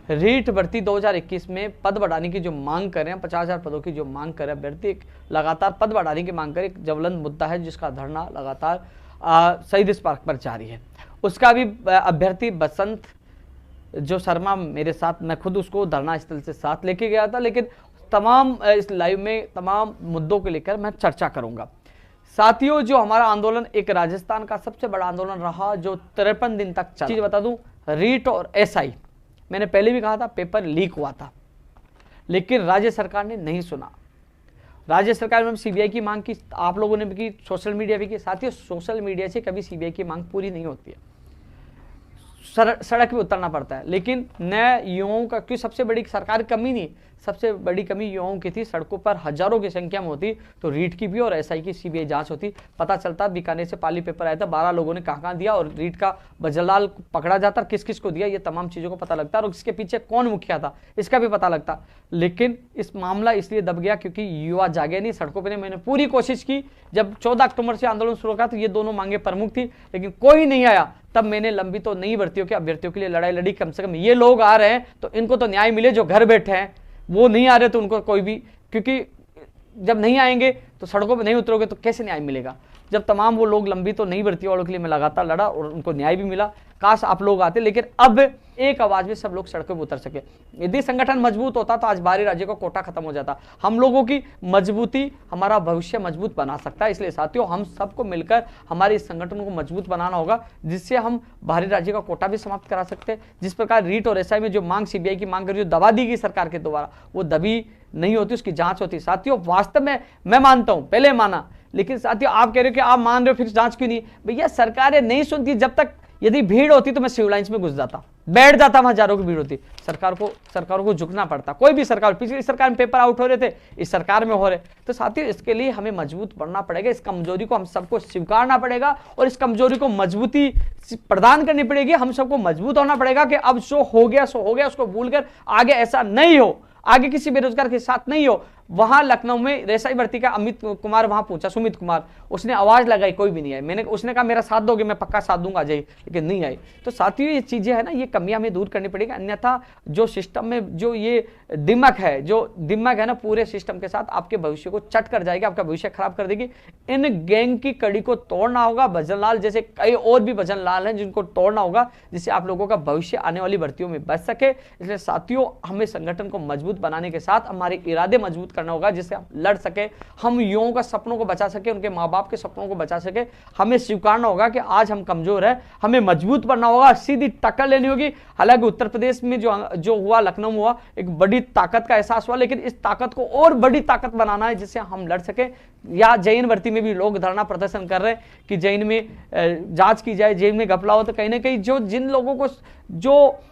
रीट भर्ती 2021 में पद बढ़ाने की जो मांग कर रहे हैं, 50,000 पदों की जो मांग कर रहे हैं अभ्यर्थी, लगातार पद बढ़ाने की मांग कर एक ज्वलंत मुद्दा है जिसका धरना लगातार शहीद स्मारक पर जारी है। उसका भी अभ्यर्थी बसंत जो शर्मा मेरे साथ, मैं खुद उसको धरना स्थल से साथ लेके गया था, लेकिन तमाम इस लाइव में तमाम मुद्दों को लेकर मैं चर्चा करूंगा। साथियों, जो हमारा आंदोलन एक राजस्थान का सबसे बड़ा आंदोलन रहा जो 53 दिन तक चला। चीज बता दूं, रीट और एसआई, मैंने पहले भी कहा था पेपर लीक हुआ था, लेकिन राज्य सरकार ने नहीं सुना। राज्य सरकार में सीबीआई की मांग की, आप लोगों ने भी की, सोशल मीडिया भी की। साथियों, सोशल मीडिया से कभी सीबीआई की मांग पूरी नहीं होती है, सड़क पे उतरना पड़ता है। लेकिन नए युवाओं का क्यों, सबसे बड़ी सरकार कमी नहीं, सबसे बड़ी कमी युवाओं की थी। सड़कों पर हजारों की संख्या में होती तो रीट की भी और एसआई की सीबीआई जांच होती, पता चलता। बीकानेर से पाली पेपर आया था, 12 लोगों ने कहाँ दिया और रीट का बजरलाल पकड़ा जाता, किस किस को दिया, ये तमाम चीज़ों को पता लगता और इसके पीछे कौन मुखिया था इसका भी पता लगता। लेकिन इस मामला इसलिए दब गया क्योंकि युवा जागे नहीं, सड़कों पर नहीं। मैंने पूरी कोशिश की, जब 14 अक्टूबर से आंदोलन शुरू हुआ तो ये दोनों मांगे प्रमुख थी, लेकिन कोई नहीं आया। तब मैंने लंबी तो नई भर्तियों के अभ्यर्थियों के लिए लड़ाई लड़ी, कम से कम ये लोग आ रहे हैं तो इनको तो न्याय मिले जो घर बैठे हैं, वो नहीं आ रहे तो उनको कोई भी, क्योंकि जब नहीं आएंगे तो सड़कों पर नहीं उतरोगे तो कैसे न्याय मिलेगा। जब तमाम वो लोग लंबी तो नई भर्ती वालों के लिए मैं लगातार लड़ा और उनको न्याय भी मिला। काश आप लोग आते, लेकिन अब एक आवाज में सब लोग सड़कों पर उतर सके। यदि संगठन मजबूत होता तो आज बाहरी राज्य का कोटा खत्म हो जाता। हम लोगों की मजबूती हमारा भविष्य मजबूत बना सकता है। इसलिए साथियों, हम सबको मिलकर हमारे इस संगठन को मजबूत बनाना होगा, जिससे हम बाहरी राज्य का कोटा भी समाप्त करा सकते हैं। जिस प्रकार रीट और एसआई में जो मांग, सीबीआई की मांग जो दबा दी गई सरकार के द्वारा, वो दबी नहीं होती, उसकी जांच होती। साथियों, वास्तव में मैं मानता हूं, पहले माना, लेकिन साथियों आप कह रहे हो कि आप मान रहे हो फिर जांच क्यों नहीं। भैया, सरकारें नहीं सुनती। जब तक यदि भीड़ होती तो मैं सिविल लाइंस में घुस जाता, बैठ जाता, वहां हजारों की भीड़ होती। सरकारों को झुकना पड़ता। कोई भी सरकार, पिछली सरकार में पेपर आउट हो रहे थे, इस सरकार में हो रहे। तो साथियों, इसके लिए हमें मजबूत बनना पड़ेगा, इस कमजोरी को हम सबको स्वीकारना पड़ेगा और इस कमजोरी को मजबूती प्रदान करनी पड़ेगी। हम सबको मजबूत होना पड़ेगा कि अब जो हो गया सो हो गया, उसको भूलकर आगे ऐसा नहीं हो, आगे किसी बेरोजगार के साथ नहीं हो। वहां लखनऊ में रेसाई भर्ती का अमित कुमार वहां पूछा, सुमित कुमार, उसने आवाज लगाई, कोई भी नहीं आया। उसने कहा मेरा साथ दोगे, मैं पक्का साथ दूंगा, आ जाइए, लेकिन नहीं आई। तो साथियों, ये चीजें है ना, ये कमियां हमें दूर करनी पड़ेगी, अन्यथा जो सिस्टम में जो ये दिमाग है ना, पूरे सिस्टम के साथ आपके भविष्य को चट कर जाएगी, आपका भविष्य खराब कर देगी। इन गैंग की कड़ी को तोड़ना होगा। भजनलाल जैसे कई और भी भजनलाल हैं जिनको तोड़ना होगा, जिससे आप लोगों का भविष्य आने वाली भर्तियों में बच सके। इसलिए साथियों, हमें संगठन को मजबूत बनाने के साथ हमारे इरादे मजबूत करना होगा, जिससे हम लड़ सके, हम युवाओं का सपनों को बचा सके, उनके माँ बाप के सपनों को बचा सके। हमें स्वीकारना होगा कि आज हम कमजोर हैं, हमें मजबूत बनना होगा, सीधी टक्कर लेनी होगी। हालांकि उत्तर प्रदेश में जो हुआ, लखनऊ में हुआ, एक बड़ी ताकत का एहसास हुआ, लेकिन इस ताकत को और बड़ी ताकत बनाना है जिससे हम लड़ सके। या जैन भर्ती में भी लोग धरना प्रदर्शन कर रहे हैं कि जैन में जांच की जाए, जैन में घपला हो। तो कहीं ना कहीं जिन लोगों को जो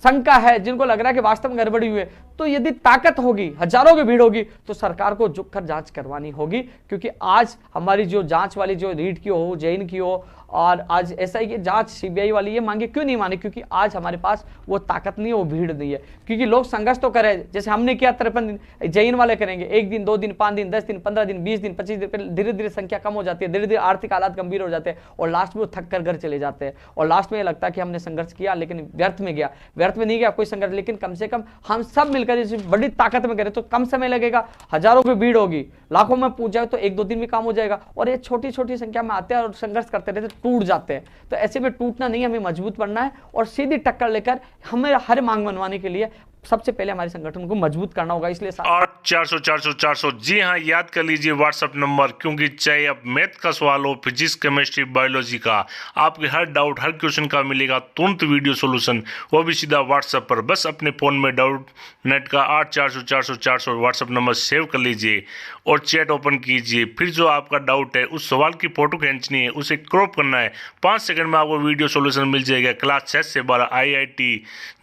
शंका है, जिनको लग रहा है कि वास्तव में गड़बड़ी हुई है, तो यदि ताकत होगी, हजारों की भीड़ होगी, तो सरकार को झुककर जांच करवानी होगी। क्योंकि आज हमारी जो जांच वाली, जो रीट की हो, जैन की हो, और आज एसआई की जांच, सीबीआई वाली, ये मांगे क्यों नहीं माने? क्योंकि आज हमारे पास वो ताकत नहीं है, वो भीड़ नहीं है। क्योंकि लोग संघर्ष तो करें, जैसे हमने किया 53 दिन, जैन वाले करेंगे 1 दिन, 2 दिन, 5 दिन, 10 दिन, 15 दिन, 20 दिन, 25 दिन, धीरे धीरे संख्या कम हो जाती है, धीरे धीरे आर्थिक हालात गंभीर हो जाते हैं और लास्ट में वो थक कर घर चले जाते हैं। और लास्ट में ये लगता है कि हमने संघर्ष किया लेकिन व्यर्थ में गया। व्यर्थ में नहीं गया कोई संघर्ष, लेकिन कम से कम हम सब मिलकर इस बड़ी ताकत में करें तो कम समय लगेगा, हजारों की भीड़ होगी, लाखों में पूछ जाए तो 1-2 दिन में काम हो जाएगा। और ये छोटी छोटी संख्या में आते हैं और संघर्ष करते रहते, टूट जाते हैं। तो ऐसे में टूटना नहीं, हमें मजबूत बनना है और सीधी टक्कर लेकर हमें हर मांग मनवाने के लिए सबसे पहले हमारे संगठन को मजबूत करना होगा। इसलिए 400 जी हाँ, याद कर लीजिए व्हाट्सएप नंबर, क्योंकि चाहे अब मैथ का सवाल हो, फिजिक्स, केमिस्ट्री, बायोलॉजी का, आपके हर डाउट, हर क्वेश्चन का मिलेगा तुरंत वीडियो सॉल्यूशन, वो भी सीधा व्हाट्सएप पर। बस अपने फ़ोन में डाउट नेट का 400 व्हाट्सएप नंबर सेव कर लीजिए और चैट ओपन कीजिए। फिर जो आपका डाउट है, उस सवाल की फोटो खींचनी है, उसे क्रॉप करना है, 5 सेकंड में आपको वीडियो सॉल्यूशन मिल जाएगा। क्लास 6 से 12 IIT,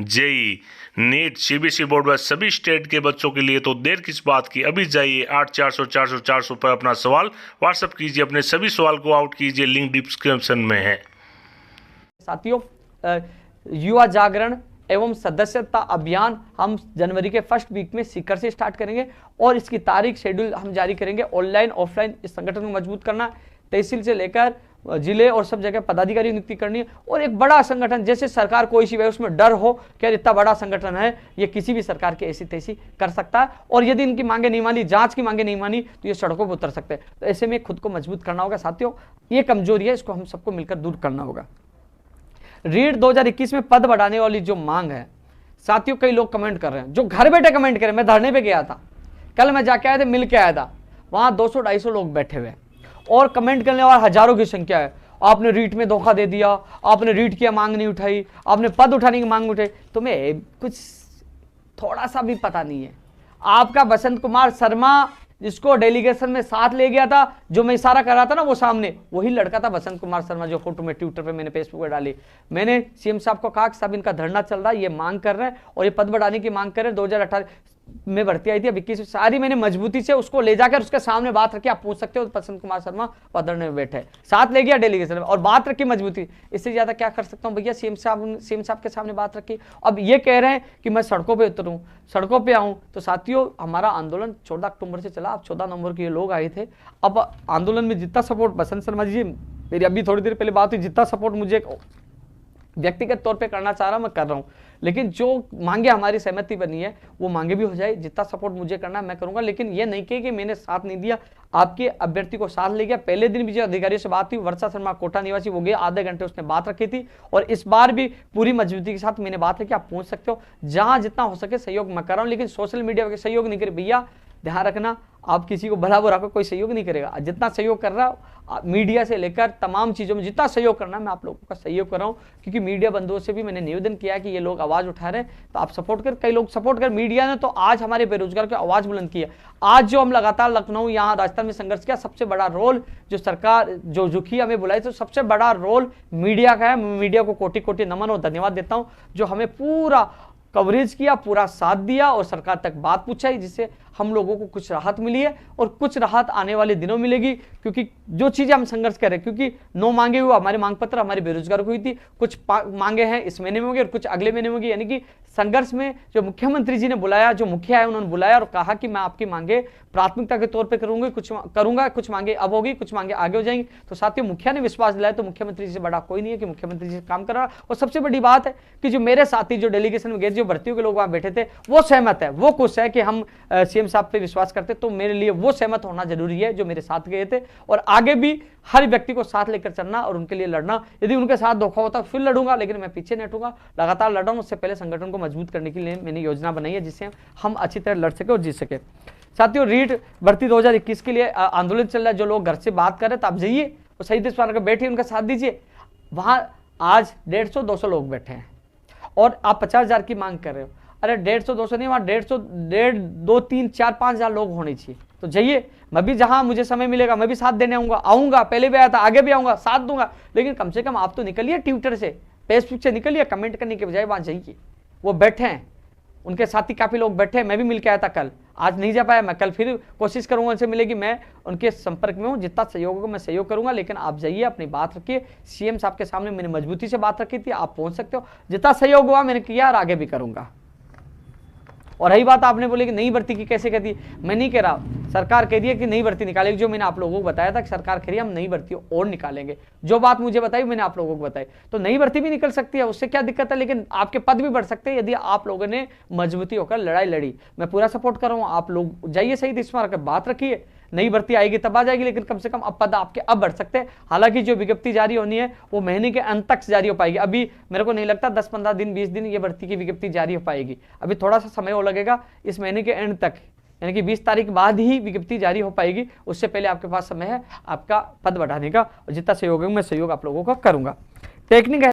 JEE, NEET, CBSE board में सभी स्टेट के बच्चों के लिए। तो देर किस बात की, अभी जाइए 8400 पर अपना सवाल व्हाट्सएप कीजिए, अपने सभी सवाल को आउट कीजिए, लिंक डिस्क्रिप्शन में है। साथियों, युवा जागरण एवं सदस्यता अभियान हम जनवरी के फर्स्ट वीक में सीकर से स्टार्ट करेंगे और इसकी तारीख शेड्यूल हम जारी करेंगे। ऑनलाइन ऑफलाइन इस संगठन को मजबूत करना, तहसील से लेकर जिले और सब जगह पदाधिकारी नियुक्ति करनी है। और एक बड़ा संगठन, जैसे सरकार कोई सी उसमें डर हो कि इतना बड़ा संगठन है, ये किसी भी सरकार की ऐसी तैसी कर सकता है, और यदि इनकी मांगे नहीं मानी, जांच की मांगे नहीं मानी, तो ये सड़कों पर उतर सकते हैं। तो ऐसे में खुद को मजबूत करना होगा साथियों, ये कमजोरी है, इसको हम सबको मिलकर दूर करना होगा। रीट 2021 में पद बढ़ाने वाली जो मांग है साथियों, कई लोग कमेंट कर रहे हैं, जो घर बैठे कमेंट कर रहे हैं। मैं धरने पे गया था, कल मैं जाके आया था, मिल के आया था, वहां 200-250 लोग बैठे हुए और कमेंट करने वाले हजारों की संख्या है। आपने रीट में धोखा दे दिया, आपने रीट की मांग नहीं उठाई, आपने पद उठाने की मांग उठाई। तुम्हें कुछ थोड़ा सा भी पता नहीं है। आपका बसंत कुमार शर्मा जिसको डेलीगेशन में साथ ले गया था, जो मैं इशारा कर रहा था ना, वो सामने वही लड़का था बसंत कुमार शर्मा, जो फोटो में ट्विटर पे मैंने फेसबुक पे डाली। मैंने सीएम साहब को कहा कि साहब इनका धरना चल रहा है, ये मांग कर रहे हैं और ये पद बढ़ाने की मांग कर रहे हैं। 2018 में भर्ती आई थी, अब 21 सारी मैंने मजबूती से उसको ले जाकर उसके सामने बात रखी। आप पूछ सकते हो, बसंत कुमार शर्मा धरने में बैठे, साथ ले गया डेलीगेशन में और बात रखी मजबूती। इससे ज्यादा क्या कर सकता हूँ भैया? सीएम साहब के सामने बात रखी। अब ये कह रहे हैं कि मैं सड़कों पे उतरूं, सड़कों पे आऊं। तो साथियों, हमारा आंदोलन 14 अक्टूबर से चला, अब 14 नवंबर के ये लोग आए थे। अब आंदोलन में जितना सपोर्ट बसंत शर्मा जी, मेरी अभी थोड़ी देर पहले बात हुई, जितना सपोर्ट मुझे व्यक्तिगत तौर पे करना चाह रहा हूं मैं कर रहा हूं, लेकिन जो मांगे हमारी सहमति बनी है वो मांगे भी हो जाए। जितना सपोर्ट मुझे करना है मैं करूंगा, लेकिन ये नहीं कहे कि मैंने साथ नहीं दिया, आपके अभ्यर्थी को साथ ले गया। पहले दिन भी जो अधिकारियों से बात हुई, वर्षा शर्मा कोटा निवासी, वो गए, आधे घंटे उसने बात रखी थी और इस बार भी पूरी मजबूती के साथ मैंने बात रखी। आप पहुंच सकते हो, जहां जितना हो सके सहयोग मैं कर रहा हूं, लेकिन सोशल मीडिया के सहयोग नहीं करे भैया। ध्यान रखना, आप किसी को भला बुरा कोई सहयोग नहीं करेगा। जितना सहयोग कर रहा मीडिया से लेकर तमाम चीज़ों में जितना सहयोग करना है मैं आप लोगों का सहयोग कर रहा हूँ, क्योंकि मीडिया बंधुओं से भी मैंने निवेदन किया है कि ये लोग आवाज़ उठा रहे हैं, तो आप सपोर्ट कर। कई लोग सपोर्ट कर, मीडिया ने तो आज हमारे बेरोजगार की आवाज़ बुलंद की है। आज जो हम लगातार लखनऊ, यहाँ राजस्थान में संघर्ष किया, सबसे बड़ा रोल जो सरकार जो झुकी हमें बुलाई, तो सबसे बड़ा रोल मीडिया का है। मीडिया को कोटि कोटि नमन और धन्यवाद देता हूँ, जो हमें पूरा कवरेज किया, पूरा साथ दिया और सरकार तक बात पूछाई, जिससे हम लोगों को कुछ राहत मिली है और कुछ राहत आने वाले दिनों मिलेगी। क्योंकि जो चीजें हम संघर्ष कर रहे हैं, क्योंकि 9 मांगे हुए हमारे मांग पत्र हमारे बेरोजगार को हुई थी, कुछ मांगे हैं इस महीने में होगी और कुछ अगले महीने में होगी। यानी कि संघर्ष में जो मुख्यमंत्री जी ने बुलाया, जो मुखिया है उन्होंने बुलाया और कहा कि मैं आपकी मांगे प्राथमिकता के तौर पर करूंगा, कुछ मांगे अब होगी, कुछ मांगे आगे हो जाएंगी। तो साथियों, मुखिया ने विश्वास दिलाया, तो मुख्यमंत्री जी से बड़ा कोई नहीं है कि मुख्यमंत्री जी काम कर रहा। और सबसे बड़ी बात है कि जो मेरे साथी जो डेलीगेशन में गए, जो भर्तियों के लोग वहां बैठे थे, वो सहमत है, वो खुश है कि हम सीएम साहब पे विश्वास करते। तो मेरे लिए वो सहमत होना जरूरी है जो मेरे साथ गए थे, और आगे भी हर व्यक्ति को साथ लेकर चलना और उनके लिए लड़ना। यदि उनके साथ धोखा होता फिर लड़ूंगा, लेकिन मैं पीछे नहीं हटूंगा, लगातार लड़ रहा हूं। उससे पहले संगठन को मजबूत करने के लिए मैंने योजना बनाई है, जिससे हम अच्छी तरह लड़ सके और जीत सके। साथियों, रीट भर्ती 2021 के लिए आंदोलन चल रहा है। जो लोग घर से बात कर रहे हैं, तो आप जाइए और शहीद स्मारक पर बैठिए, उनका साथ दीजिए। वहां आज 150-200 लोग बैठे हैं और आप 50,000 की मांग कर रहे हो। अरे 150-200 नहीं, वहां 150, 2, 3, 4, 5,000 लोग होने चाहिए। तो जाइए, मैं भी जहां मुझे समय मिलेगा मैं भी साथ देने आऊंगा। पहले भी आया था, आगे भी आऊंगा, साथ दूंगा। लेकिन कम से कम आप तो निकलिए ट्विटर से, फेसबुक से निकलिए, कमेंट करने के बजाय वहां जाइए। वो बैठे हैं, उनके साथी काफी लोग बैठे हैं। मैं भी मिल के आया था कल, आज नहीं जा पाया, मैं कल फिर कोशिश करूंगा उनसे मिलेगी। मैं उनके संपर्क में हूं, जितना सहयोग होगा मैं सहयोग करूंगा। लेकिन आप जाइए, अपनी बात रखिए। सीएम साहब के सामने मैंने मजबूती से बात रखी थी, आप पहुंच सकते हो। जितना सहयोग हुआ मैंने किया और आगे भी करूंगा। और रही बात, आपने बोले कि नई भर्ती की कैसे कहती, मैं नहीं कह रहा, सरकार कह रही है कि नई भर्ती निकालेगी। जो मैंने आप लोगों को बताया था कि सरकार कह रही है हम नई भर्ती और निकालेंगे, जो बात मुझे बताई मैंने आप लोगों को बताई। तो नई भर्ती भी निकल सकती है, उससे क्या दिक्कत है, लेकिन आपके पद भी बढ़ सकते हैं यदि आप लोगों ने मजबूती होकर लड़ाई लड़ी। मैं पूरा सपोर्ट कर रहा हूँ, आप लोग जाइए शहीद स्मारक, बात रखिए। नई भर्ती आएगी तब आ जाएगी, लेकिन कम से कम अब पद आपके अब बढ़ सकते हैं। हालांकि जो विज्ञप्ति जारी होनी है वो महीने के अंत तक जारी हो पाएगी। अभी मेरे को नहीं लगता 10-15 दिन 20 दिन ये भर्ती की विज्ञप्ति जारी हो पाएगी। अभी थोड़ा सा समय और लगेगा, इस महीने के एंड तक, यानी कि 20 तारीख बाद ही विज्ञप्ति जारी हो पाएगी। उससे पहले आपके पास समय है आपका पद बढ़ाने का, और जितना सहयोग है मैं सहयोग आप लोगों का करूंगा। टेक्निक है